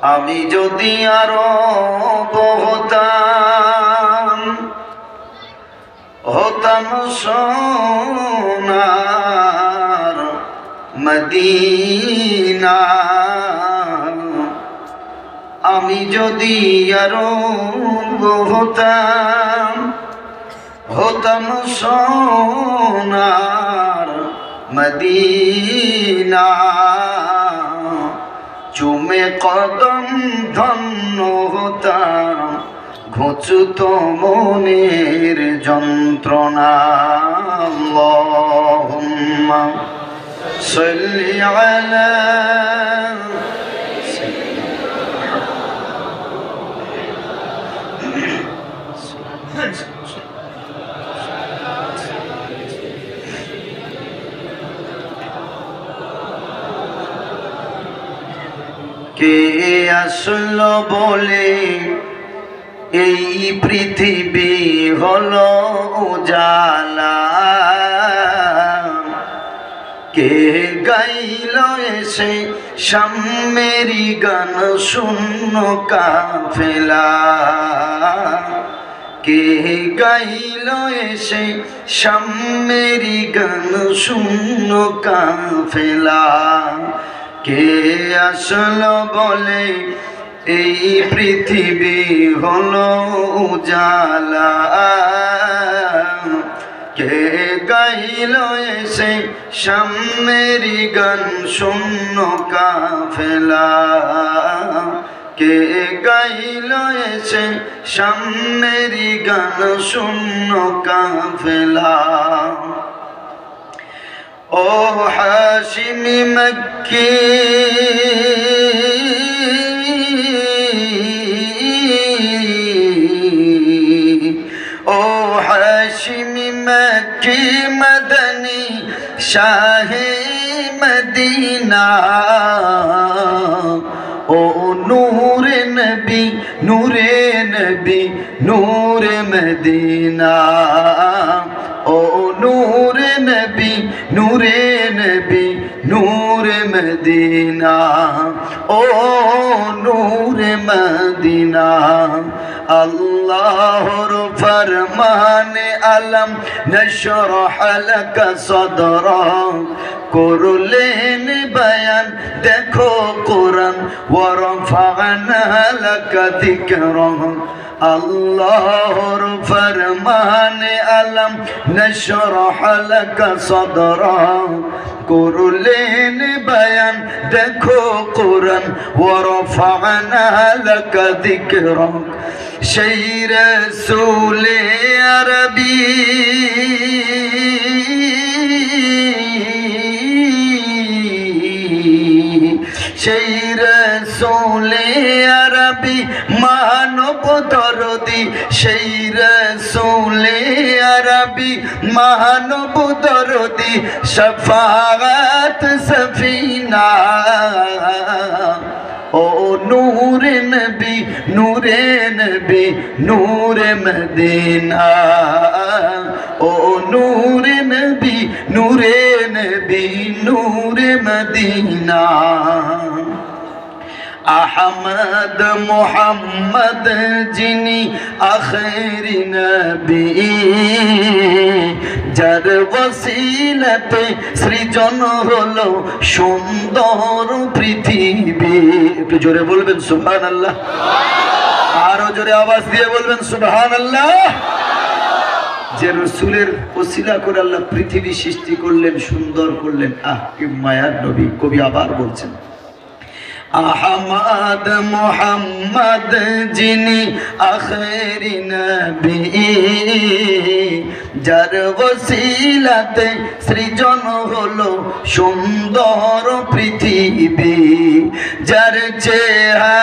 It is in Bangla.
আমি যদি আরো হতাম, হতাম সোনার মদিনা। আমি যদি আরো হতাম, হতাম সোনার মদিনা। চুমে কদম ধন্য হতাম, ঘুচত মনের যন্ত্রণা। আল্লাহুম্মা সাল্লি আলা কে আসলো বলে এই পৃথিবী হলো উজালা। কে গাইল এসে সামেরি গান শূন্য কাফেলা। কে গাইল এসে সামেরি গান শূন্য কাফেলা। কে আসলো বলে এই পৃথিবী হলো উজালা। কে গাইল এসে সামেরি গান শূন্য কাফেলা। কে গাইল এসে সামেরি গান শূন্য কাফেলা। ও হাশিমি মক্কি ও হাশিমি মক্কি মদনী শাহে মদিনা। ও নূরে নবী নূরে নবী নূরে মদিনা। ও নূরে নবী নূরে নবী নূরে মদিনা। ও নূরে মদিনা। আল্লাহর ফরমানে আলম নশরহ লাকা সদরক করলেন বয়ান দেখো কোরআন ওয়া রাফা'না লাকা যিকরক। আল্লাহর ফরমানে আলম নশরহ লাকা সদরক করলেন বয়ান দেখো কোরআন ওয়া রাফা'না লাকা যিকরক। সেই রাসূলে আরবী সেই রাসূলে আরবী মানব দরদি। সেই রাসূলে আরবী মানব দরদি শফাআত সফিনা। ও নূরে নবী নূরে নবী নূরে মদিনা। ও নূরে নবী নূরে নবী নূরে মদিনা। আহমদ মোহাম্মদ যিনি আখেরি নবী, যার ওসিলাতে সৃজন হলো সুন্দর পৃথিবী। একটু জোরে বলবেন সুবহানাল্লাহ। আরো জোরে আওয়াজ দিয়ে বলবেন সুবহানাল্লাহ। যে রসুলের ওসিলা করে আল্লাহ পৃথিবী সৃষ্টি করলেন, সুন্দর করলেন। কি মায়ার নবী। কবি আবার বলছেন আহমদ মোহাম্মদ যিনি আখেরি নবী, যার ওসিলাতে সৃজন হলো সুন্দর পৃথিবী। যার চেহারা